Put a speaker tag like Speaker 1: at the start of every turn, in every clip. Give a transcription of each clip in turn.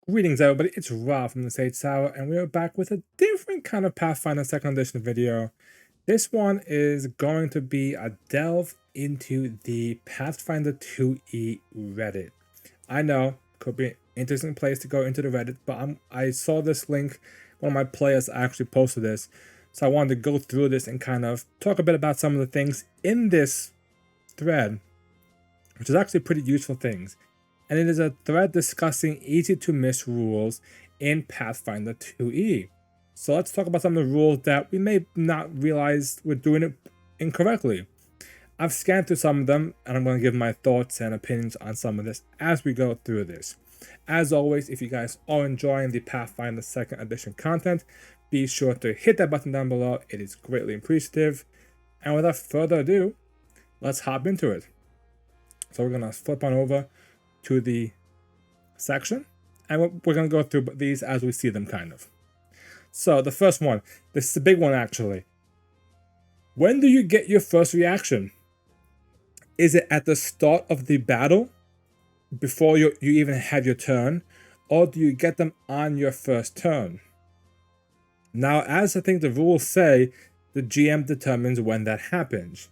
Speaker 1: Greetings everybody, it's Rob from the Sage Tower, and we are back with a different kind of Pathfinder 2nd Edition video. This one is going to be a delve into the Pathfinder 2e Reddit. I know, could be an interesting place to go into the Reddit, but I saw this link, one of my players actually posted this, so I wanted to go through this and kind of talk a bit about some of the things in this thread, which is actually pretty useful things. And it is a thread discussing easy to miss rules in Pathfinder 2e. So let's talk about some of the rules that we may not realize we're doing it incorrectly. I've scanned through some of them, and I'm going to give my thoughts and opinions on some of this as we go through this. As always, if you guys are enjoying the Pathfinder 2nd Edition content, be sure to hit that button down below. It is greatly appreciative. And without further ado, let's hop into it. So we're going to flip on over to the section, and we're going to go through these as we see them, kind of. So the first one, this is a big one actually. When do you get your first reaction? Is it at the start of the battle, before you even have your turn, or do you get them on your first turn? Now, as I think the rules say, the GM determines when that happens.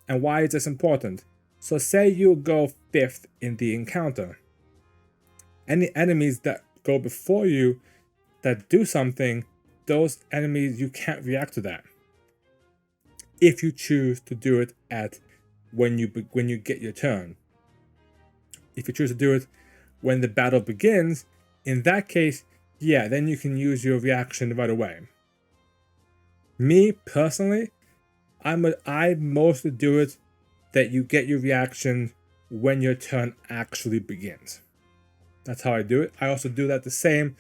Speaker 1: And why is this important? So say you go 5th in the encounter. Any enemies that go before you that do something, those enemies, you can't react to that. If you choose to do it at when you get your turn. If you choose to do it when the battle begins, in that case, yeah, then you can use your reaction right away. Me personally, I mostly do it that you get your reaction when your turn actually begins. That's how I do it. I also do that the same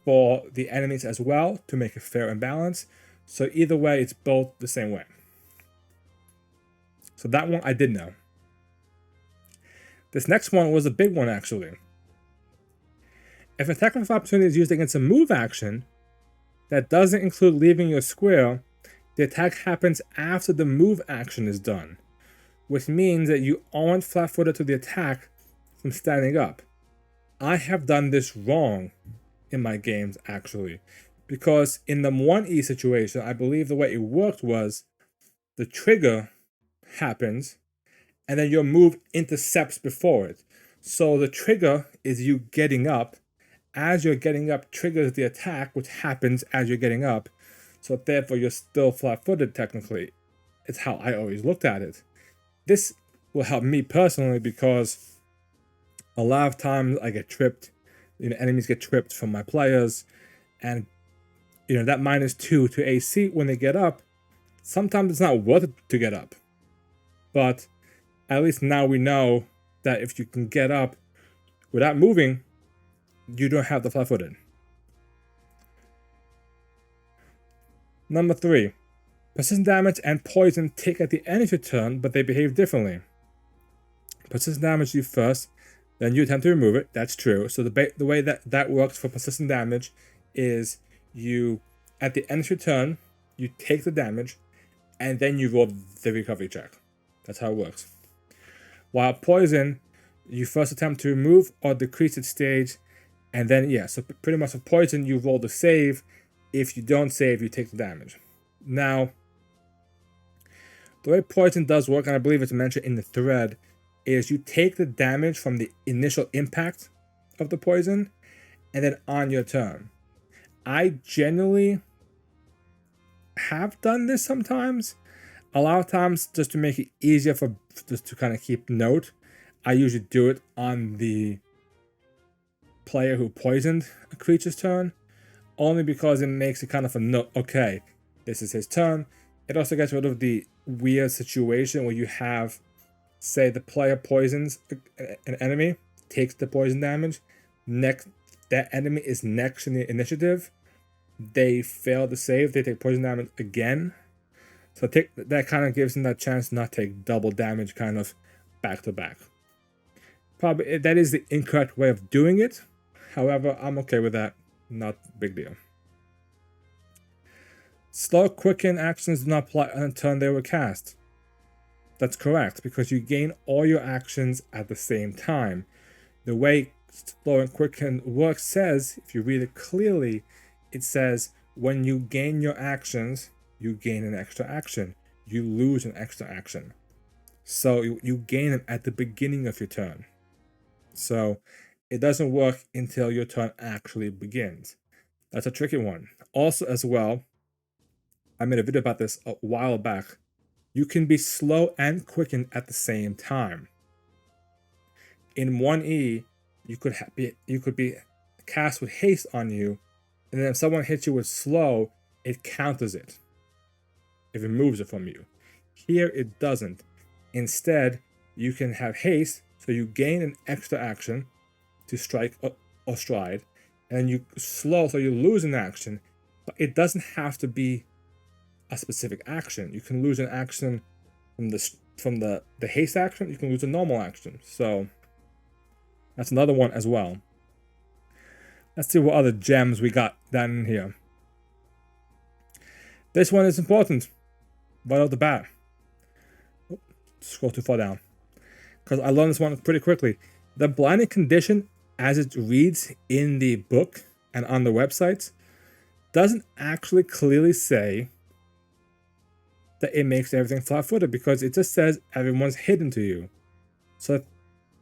Speaker 1: for the enemies as well, to make it fair and balanced. So either way, it's both the same way. So that one I did know. This next one was a big one actually. If an attack of opportunity is used against a move action that doesn't include leaving your square, the attack happens after the move action is done, which means that you aren't flat-footed to the attack from standing up. I have done this wrong in my games, actually, because in the 1E situation, I believe the way it worked was the trigger happens, and then your move intercepts before it. So the trigger is you getting up. As you're getting up, triggers the attack, which happens as you're getting up. So therefore, you're still flat-footed, technically. It's how I always looked at it. This will help me personally because a lot of times I get tripped, enemies get tripped from my players, and that -2 to AC when they get up, sometimes it's not worth it to get up. But at least now we know that if you can get up without moving, you don't have the flat-footed. Number 3. Persistent damage and poison take at the end of your turn, but they behave differently. Persistent damage you first, then you attempt to remove it. That's true. So the way that works for persistent damage is you, at the end of your turn, you take the damage, and then you roll the recovery check. That's how it works. While poison, you first attempt to remove or decrease its stage, and then, yeah, so pretty much for poison, you roll the save. If you don't save, you take the damage. Now, the way poison does work, and I believe it's mentioned in the thread, is you take the damage from the initial impact of the poison, and then on your turn. I generally have done this sometimes. A lot of times, just to make it easier for just to kind of keep note, I usually do it on the player who poisoned a creature's turn, only because it makes it kind of a note, okay, this is his turn. It also gets rid of the weird situation where you have, say, the player poisons an enemy, takes the poison damage, that enemy is next in the initiative, they fail to save, they take poison damage again. So that kind of gives them that chance to not take double damage kind of back to back. Probably that is the incorrect way of doing it. However, I'm okay with that. Not a big deal. Slow quicken actions do not apply on the turn they were cast. That's correct, because you gain all your actions at the same time. The way slow and quicken work says, if you read it clearly, it says when you gain your actions, you gain an extra action. You lose an extra action. So you gain them at the beginning of your turn. So it doesn't work until your turn actually begins. That's a tricky one. Also, as well, I made a video about this a while back. You can be slow and quicken at the same time. In 1E, you could be cast with haste on you, and then if someone hits you with slow, it counters it. It removes it from you. Here it doesn't. Instead, you can have haste, so you gain an extra action to strike or stride, and you slow, so you lose an action, but it doesn't have to be a specific action. You can lose an action from the haste action. You can lose a normal action. So that's another one as well. Let's see what other gems we got down in here. This one is important right off the bat. Oh, scroll too far down, because I learned this one pretty quickly. The blinded condition, as it reads in the book and on the websites, doesn't actually clearly say that it makes everything flat-footed, because it just says everyone's hidden to you. So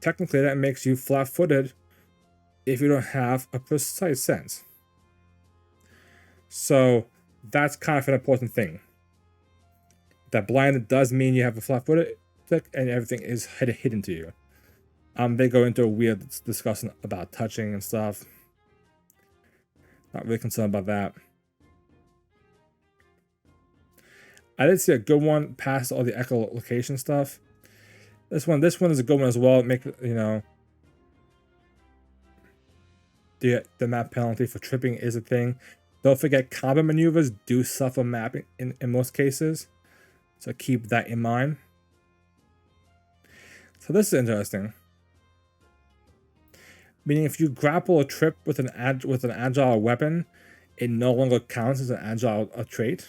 Speaker 1: technically that makes you flat-footed if you don't have a precise sense. So that's kind of an important thing. That blinded does mean you have a flat-footed and everything is hidden to you. They go into a weird discussion about touching and stuff. Not really concerned about that. I did see a good one past all the echolocation stuff. This one is a good one as well. Make, you know, the map penalty for tripping is a thing. Don't forget, combat maneuvers do suffer mapping in most cases, so keep that in mind. So this is interesting. Meaning, if you grapple or trip with an agile weapon, it no longer counts as an agile trait.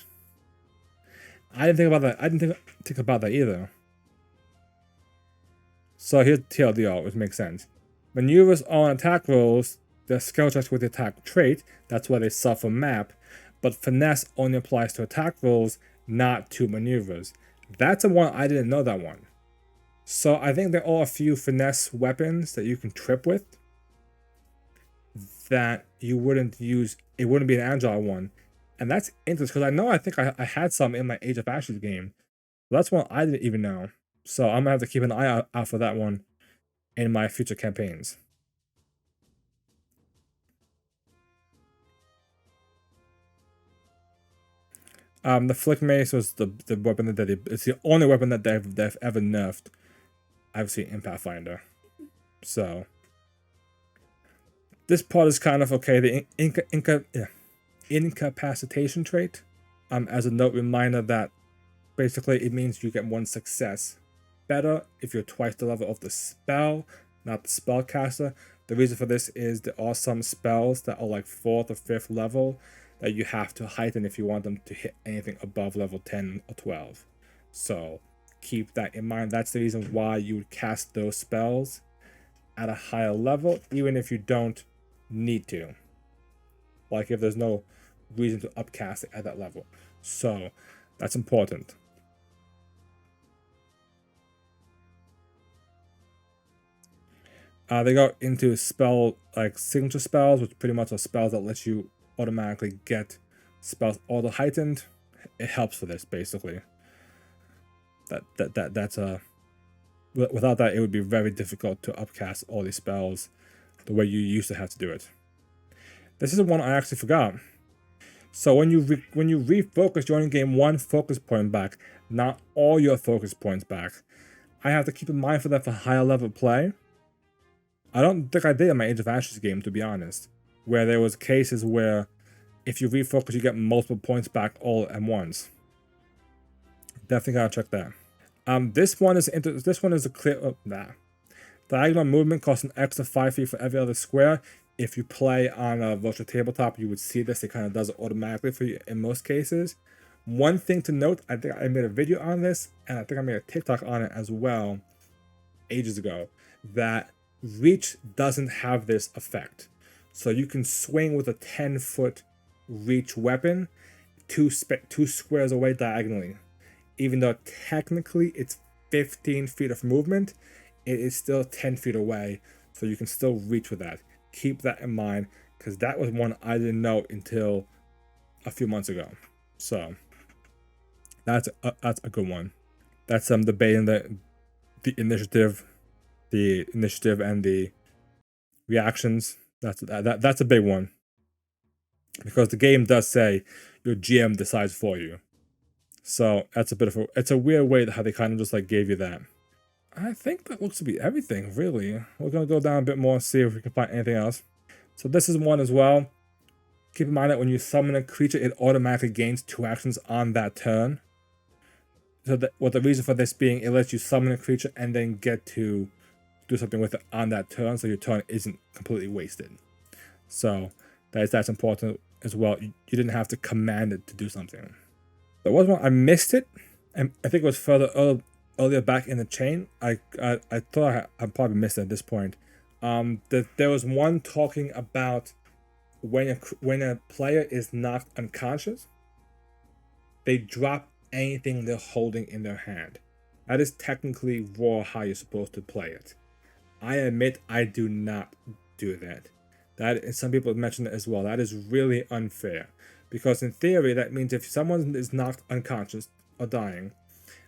Speaker 1: I didn't think about that. I didn't think about that either. So here's TLDR, which makes sense. Maneuvers on attack rolls, they're skill checks with the attack trait. That's why they suffer map. But finesse only applies to attack rolls, not to maneuvers. That's the one I didn't know that one. So I think there are a few finesse weapons that you can trip with that you wouldn't use. It wouldn't be an agile one. And that's interesting, because I think I had some in my Age of Ashes game. That's one I didn't even know. So I'm going to have to keep an eye out for that one in my future campaigns. The Flick Mace was the weapon that it's the only weapon that they've ever nerfed I've seen in Pathfinder. So this part is kind of okay. The incapacitation trait, as a note reminder that basically it means you get one success better if you're twice the level of the spell, not the spellcaster. The reason for this is there are some spells that are like 4th or 5th level that you have to heighten if you want them to hit anything above level 10 or 12. So keep that in mind. That's the reason why you would cast those spells at a higher level, even if you don't need to. Like if there's no reason to upcast it at that level. So that's important. They go into signature spells, which pretty much are spells that let you automatically get spells auto heightened. It helps for this basically. That's without that it would be very difficult to upcast all these spells the way you used to have to do it. This is the one I actually forgot. So when you refocus, you only gain 1 focus point back, not all your focus points back. I have to keep in mind for that for higher level play. I don't think I did in my Age of Ashes game, to be honest, where there was cases where if you refocus, you get multiple points back all at once. Definitely gotta check that. This one is a clear. Diagonal movement costs an extra 5 feet for every other square. If you play on a virtual tabletop, you would see this. It kind of does it automatically for you in most cases. One thing to note, I think I made a video on this, and I think I made a TikTok on it as well ages ago, that reach doesn't have this effect. So you can swing with a 10-foot reach weapon two squares away diagonally. Even though technically it's 15 feet of movement, it is still 10 feet away, so you can still reach with that. Keep that in mind, because that was one I didn't know until a few months ago. So that's a good one. That's debating the initiative and the reactions. That's a big one, because the game does say your GM decides for you. So that's it's a weird way how they kind of just like gave you that. I think that looks to be everything, really. We're gonna go down a bit more and see if we can find anything else. So this is one as well. Keep in mind that when you summon a creature, it automatically gains 2 actions on that turn. So the reason for this being, it lets you summon a creature and then get to do something with it on that turn, so your turn isn't completely wasted. So that's important as well. You didn't have to command it to do something. There was one, I missed it, and I think it was further earlier back in the chain. I thought I probably missed it at this point. There was one talking about when a player is knocked unconscious, they drop anything they're holding in their hand. That is technically raw how you're supposed to play it. I admit I do not do that. And some people have mentioned it as well. That is really unfair, because in theory that means if someone is knocked unconscious or dying,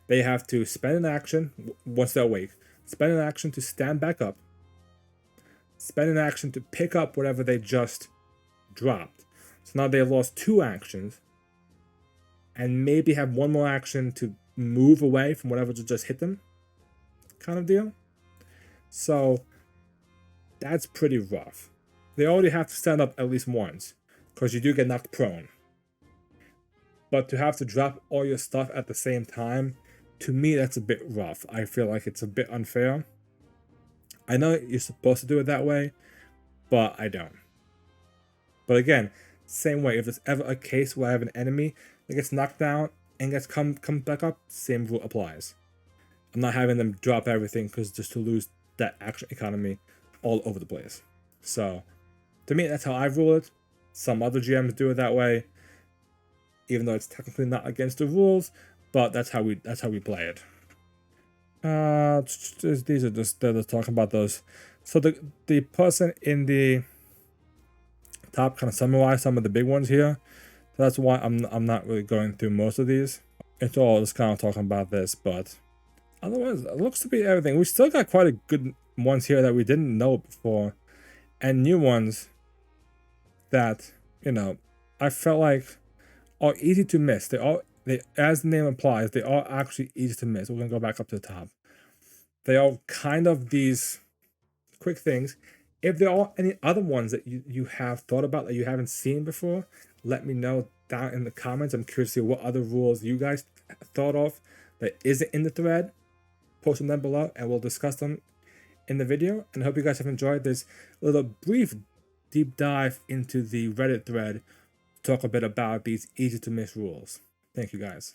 Speaker 1: they have to spend an action once they're awake, spend an action to stand back up, spend an action to pick up whatever they just dropped. So now they lost 2 actions, and maybe have 1 more action to move away from whatever just hit them, kind of deal. So that's pretty rough. They already have to stand up at least once, because you do get knocked prone. But to have to drop all your stuff at the same time, to me that's a bit rough. I feel like it's a bit unfair. I know you're supposed to do it that way, but I don't. But again, same way, if there's ever a case where I have an enemy that gets knocked down and gets come back up, same rule applies. I'm not having them drop everything because just to lose that action economy all over the place. So to me, that's how I rule it. Some other GMs do it that way, even though it's technically not against the rules, but that's how we play it. These are just, they're just talking about those. So the person in the top kind of summarized some of the big ones here. So that's why I'm not really going through most of these. It's all just kind of talking about this, but otherwise it looks to be everything. We still got quite a good ones here that we didn't know before, and new ones that, you know, I felt like are easy to miss. They as the name implies, they are actually easy to miss. We're gonna go back up to the top. They are kind of these quick things. If there are any other ones that you have thought about that you haven't seen before, let me know down in the comments. I'm curious to see what other rules you guys thought of that isn't in the thread. Post them down below and we'll discuss them in the video. And I hope you guys have enjoyed this little brief deep dive into the Reddit thread to talk a bit about these easy to miss rules. Thank you guys.